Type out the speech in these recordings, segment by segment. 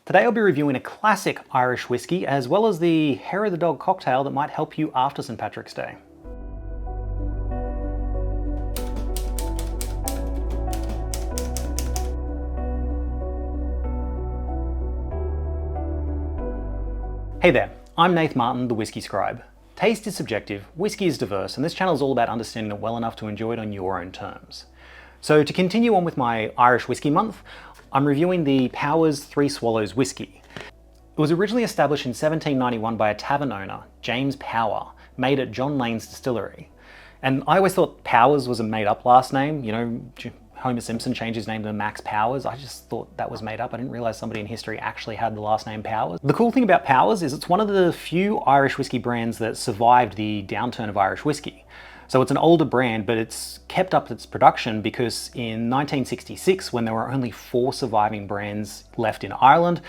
Today I'll be reviewing a classic Irish whiskey as well as the hair of the dog cocktail that might help you after St. Patrick's Day. Hey there, I'm Nath Martyn, the Whisky Scribe. Taste is subjective, whiskey is diverse, and this channel is all about understanding it well enough to enjoy it on your own terms. So to continue on with my Irish Whiskey Month, I'm reviewing the Powers Three Swallows Whisky. It was originally established in 1791 by a tavern owner, James Power, made at John Lane's Distillery. And I always thought Powers was a made-up last name. You know, Homer Simpson changed his name to Max Powers. I just thought that was made up. I didn't realize somebody in history actually had the last name Powers. The cool thing about Powers is it's one of the few Irish whiskey brands that survived the downturn of Irish whiskey. So it's an older brand, but it's kept up its production because in 1966, when there were only 4 surviving brands left in Ireland,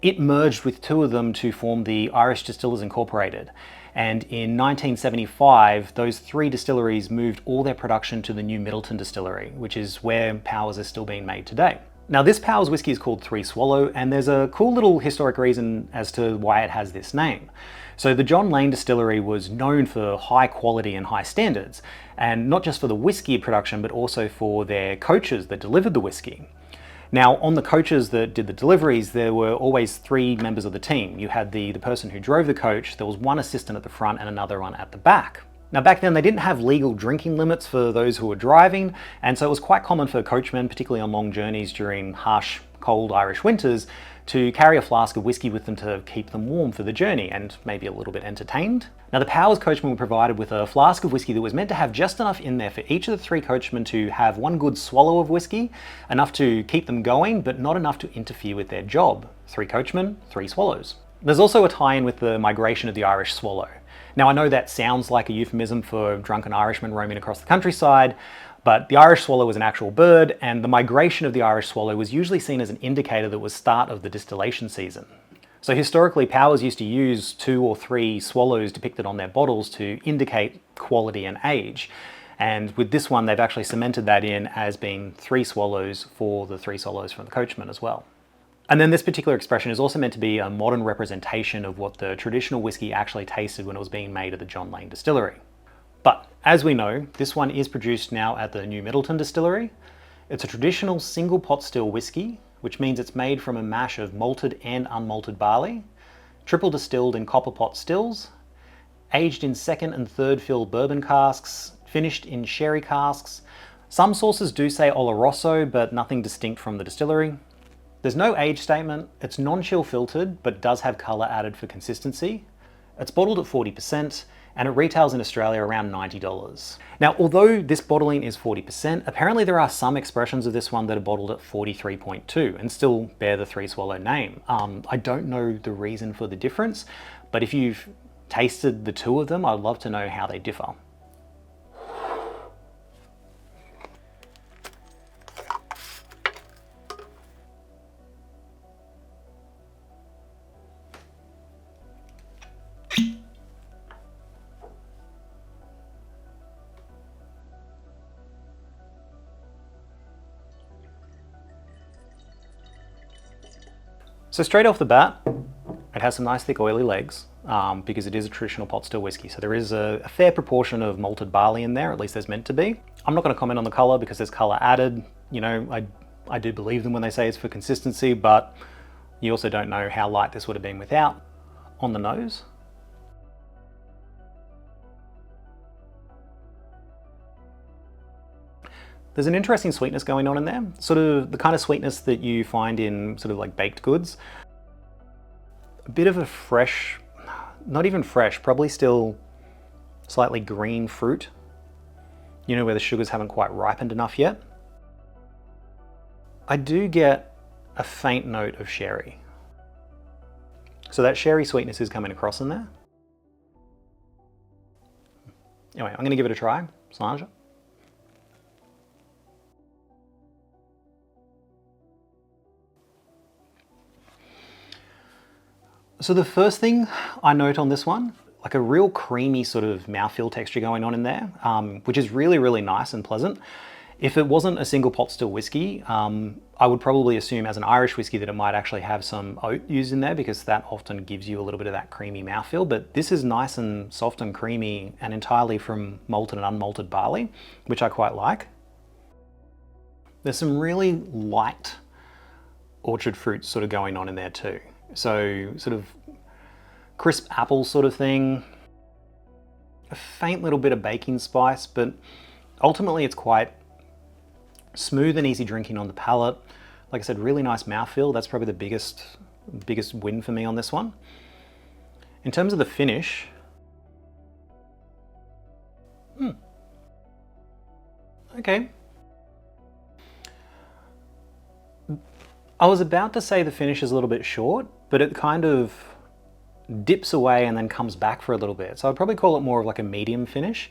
it merged with 2 of them to form the Irish Distillers Incorporated. And in 1975, those 3 distilleries moved all their production to the new Middleton Distillery, which is where Powers is still being made today. Now this Powers whiskey is called Three Swallow, and there's a cool little historic reason as to why it has this name. So the John Lane Distillery was known for high quality and high standards, and not just for the whiskey production, but also for their coaches that delivered the whiskey. Now, on the coaches that did the deliveries, there were always 3 members of the team. You had the person who drove the coach, there was 1 assistant at the front and another one at the back. Now back then they didn't have legal drinking limits for those who were driving, and so it was quite common for coachmen, particularly on long journeys during harsh, cold Irish winters, to carry a flask of whiskey with them to keep them warm for the journey and maybe a little bit entertained. Now the Powers coachmen were provided with a flask of whiskey that was meant to have just enough in there for each of the 3 coachmen to have 1 good swallow of whiskey, enough to keep them going, but not enough to interfere with their job. 3 coachmen, 3 swallows. There's also a tie-in with the migration of the Irish swallow. Now I know that sounds like a euphemism for drunken Irishmen roaming across the countryside, but the Irish swallow was an actual bird, and the migration of the Irish swallow was usually seen as an indicator that was start of the distillation season. So historically, Powers used to use 2 or 3 swallows depicted on their bottles to indicate quality and age. And with this one, they've actually cemented that in as being 3 swallows for the 3 swallows from the coachman as well. And then this particular expression is also meant to be a modern representation of what the traditional whiskey actually tasted when it was being made at the John Lane Distillery. But as we know, this one is produced now at the New Middleton Distillery. It's a traditional single pot still whiskey, which means it's made from a mash of malted and unmalted barley, triple distilled in copper pot stills, aged in 2nd and 3rd fill bourbon casks, finished in sherry casks. Some sources do say Oloroso, but nothing distinct from the distillery. There's no age statement, it's non-chill filtered, but does have colour added for consistency. It's bottled at 40%, and it retails in Australia around $90. Now, although this bottling is 40%, apparently there are some expressions of this one that are bottled at 43.2 and still bear the 3 Swallow name. I don't know the reason for the difference, but if you've tasted the 2 of them, I'd love to know how they differ. So straight off the bat, it has some nice thick oily legs because it is a traditional pot still whiskey. So there is a fair proportion of malted barley in there, at least there's meant to be. I'm not going to comment on the colour because there's colour added. You know, I do believe them when they say it's for consistency, but you also don't know how light this would have been without. On the nose. There's an interesting sweetness going on in there, sort of the kind of sweetness that you find in sort of like baked goods. A bit of a fresh, not even fresh, probably still slightly green fruit. You know, where the sugars haven't quite ripened enough yet. I do get a faint note of sherry. So that sherry sweetness is coming across in there. Anyway, I'm going to give it a try. Slange. So the first thing I note on this one, like a real creamy sort of mouthfeel texture going on in there, which is really, really nice and pleasant. If it wasn't a single pot still whiskey, I would probably assume as an Irish whiskey that it might actually have some oat used in there, because that often gives you a little bit of that creamy mouthfeel. But this is nice and soft and creamy and entirely from malted and unmalted barley, which I quite like. There's some really light orchard fruit sort of going on in there too. So sort of crisp apple sort of thing, a faint little bit of baking spice, but ultimately it's quite smooth and easy drinking on the palate. Like I said, really nice mouthfeel. That's probably the biggest win for me on this one. In terms of the finish, okay. I was about to say the finish is a little bit short, but it kind of dips away and then comes back for a little bit. So I'd probably call it more of like a medium finish.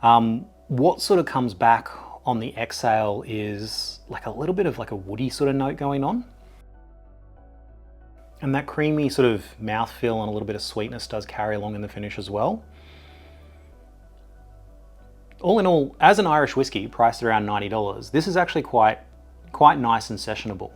What sort of comes back on the exhale is like a little bit of like a woody sort of note going on. And that creamy sort of mouthfeel and a little bit of sweetness does carry along in the finish as well. All in all, as an Irish whiskey priced around $90, this is actually quite nice and sessionable.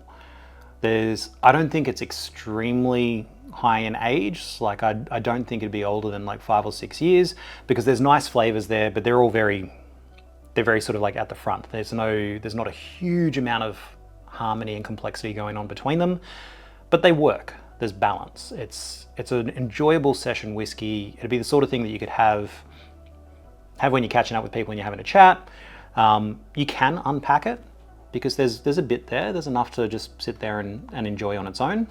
I don't think it's extremely high in age. Like I don't think it'd be older than like 5 or 6 years, because there's nice flavors there, but they're very sort of like at the front. There's not a huge amount of harmony and complexity going on between them, but they work. There's balance. It's an enjoyable session whiskey. It'd be the sort of thing that you could have when you're catching up with people and you're having a chat. You can unpack it, because there's a bit there. There's enough to just sit there and enjoy on its own.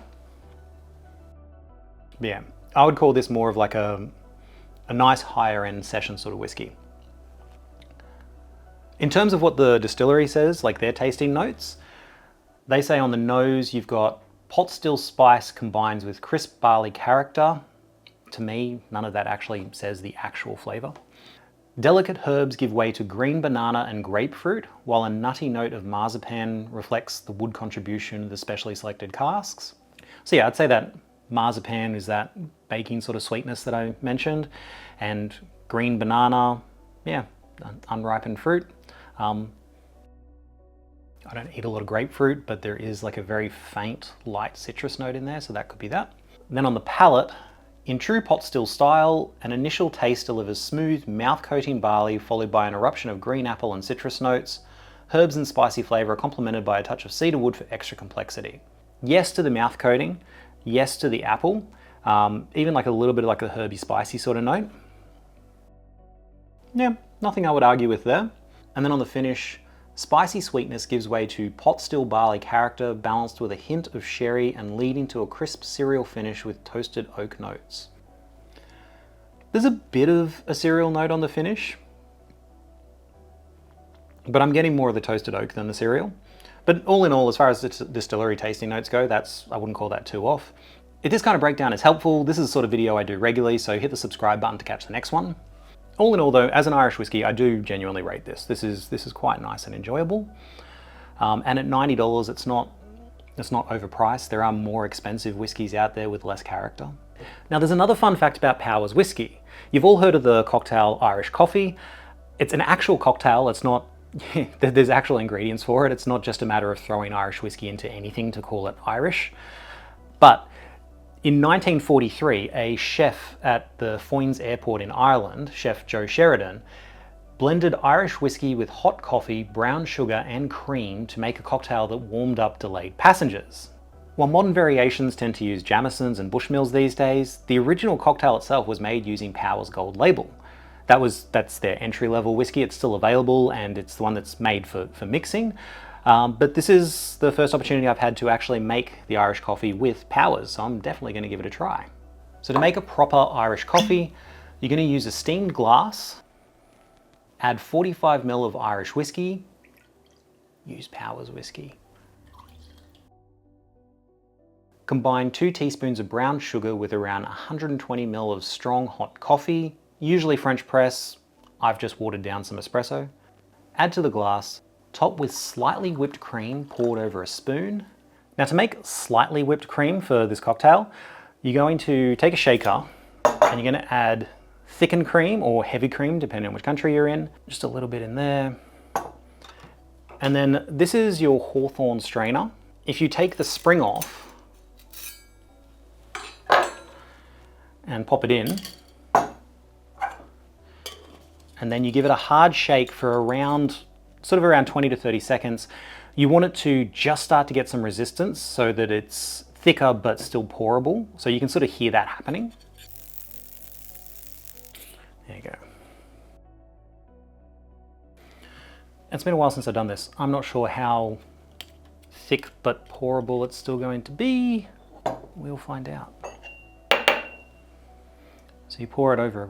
Yeah, I would call this more of like a nice higher end session sort of whiskey. In terms of what the distillery says, like their tasting notes, they say on the nose you've got pot still spice combines with crisp barley character. To me, none of that actually says the actual flavor. Delicate herbs give way to green banana and grapefruit, while a nutty note of marzipan reflects the wood contribution of the specially selected casks. So yeah, I'd say that marzipan is that baking sort of sweetness that I mentioned, and green banana, yeah, unripened fruit. I don't eat a lot of grapefruit, but there is like a very faint, light citrus note in there, so that could be that. Then on the palate, in true pot still style, an initial taste delivers smooth, mouth-coating barley, followed by an eruption of green apple and citrus notes. Herbs and spicy flavour are complemented by a touch of cedar wood for extra complexity. Yes to the mouth coating, yes to the apple, even like a little bit of like a herby, spicy sort of note. Yeah, nothing I would argue with there. And then on the finish, spicy sweetness gives way to pot still barley character, balanced with a hint of sherry and leading to a crisp cereal finish with toasted oak notes. There's a bit of a cereal note on the finish, but I'm getting more of the toasted oak than the cereal. But all in all, as far as the distillery tasting notes go, I wouldn't call that too off. If this kind of breakdown is helpful, this is the sort of video I do regularly, so hit the subscribe button to catch the next one. All in all though, as an Irish whiskey, I do genuinely rate this. This is quite nice and enjoyable. And at $90, it's not overpriced. There are more expensive whiskies out there with less character. Now there's another fun fact about Powers whiskey. You've all heard of the cocktail Irish coffee. It's an actual cocktail. It's not, there's actual ingredients for it. It's not just a matter of throwing Irish whiskey into anything to call it Irish. But in 1943, a chef at the Foynes Airport in Ireland, Chef Joe Sheridan, blended Irish whiskey with hot coffee, brown sugar and cream to make a cocktail that warmed up delayed passengers. While modern variations tend to use Jamesons and Bushmills these days, the original cocktail itself was made using Powers Gold Label. That's their entry-level whiskey. It's still available and it's the one that's made for mixing. But this is the first opportunity I've had to actually make the Irish coffee with Powers, so I'm definitely going to give it a try. So to make a proper Irish coffee, you're going to use a steamed glass, add 45 ml of Irish whiskey, use Powers whiskey. Combine 2 teaspoons of brown sugar with around 120 ml of strong hot coffee, usually French press. I've just watered down some espresso. Add to the glass. Top with slightly whipped cream poured over a spoon. Now to make slightly whipped cream for this cocktail, you're going to take a shaker and you're going to add thickened cream or heavy cream, depending on which country you're in. Just a little bit in there. And then this is your Hawthorn strainer. If you take the spring off and pop it in, and then you give it a hard shake for around 20 to 30 seconds, you want it to just start to get some resistance so that it's thicker but still pourable. So you can sort of hear that happening. There you go. It's been a while since I've done this. I'm not sure how thick but pourable it's still going to be. We'll find out. So you pour it over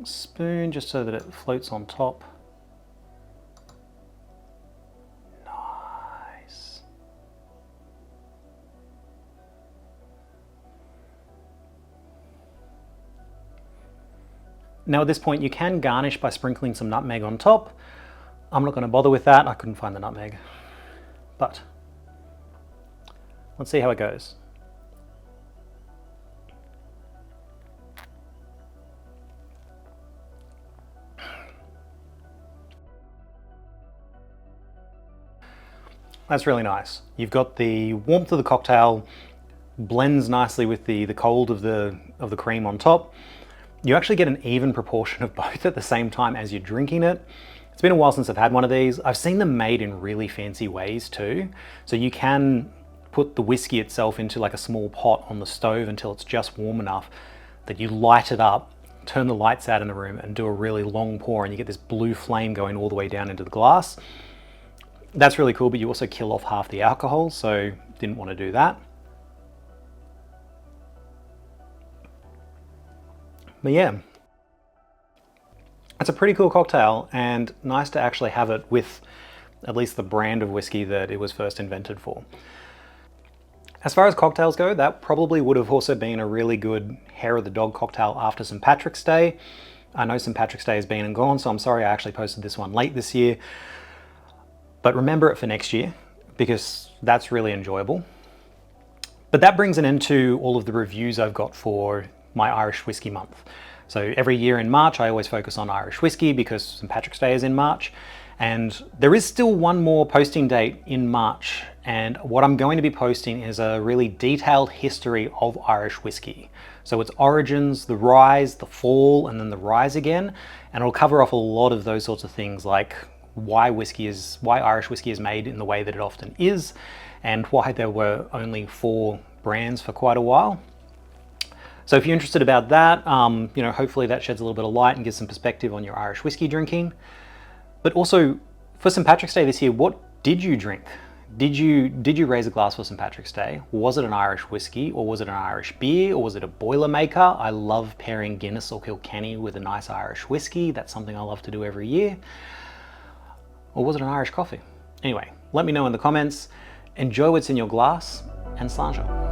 a spoon just so that it floats on top. Nice. Now at this point you can garnish by sprinkling some nutmeg on top. I'm not going to bother with that. I couldn't find the nutmeg. But let's see how it goes. That's really nice. You've got the warmth of the cocktail, blends nicely with the cold of the cream on top. You actually get an even proportion of both at the same time as you're drinking it. It's been a while since I've had one of these. I've seen them made in really fancy ways too. So you can put the whiskey itself into like a small pot on the stove until it's just warm enough that you light it up, turn the lights out in the room and do a really long pour, and you get this blue flame going all the way down into the glass. That's really cool, but you also kill off half the alcohol, so didn't want to do that. But yeah, it's a pretty cool cocktail and nice to actually have it with at least the brand of whiskey that it was first invented for. As far as cocktails go, that probably would have also been a really good hair of the dog cocktail after St. Patrick's Day. I know St. Patrick's Day has been and gone, so I'm sorry I actually posted this one late this year. But remember it for next year, because that's really enjoyable. But that brings an end to all of the reviews I've got for my Irish Whiskey Month. So every year in March, I always focus on Irish whiskey because St. Patrick's Day is in March. And there is still one more posting date in March. And what I'm going to be posting is a really detailed history of Irish whiskey. So its origins, the rise, the fall, and then the rise again. And it'll cover off a lot of those sorts of things, like why Irish whiskey is made in the way that it often is, and why there were only 4 brands for quite a while. So if you're interested about that, hopefully that sheds a little bit of light and gives some perspective on your Irish whiskey drinking. But also for St. Patrick's Day this year, what did you drink? Did you raise a glass for St. Patrick's Day? Was it an Irish whiskey, or was it an Irish beer, or was it a Boilermaker? I love pairing Guinness or Kilkenny with a nice Irish whiskey. That's something I love to do every year. Or was it an Irish coffee? Anyway, let me know in the comments. Enjoy what's in your glass, and Sláinte.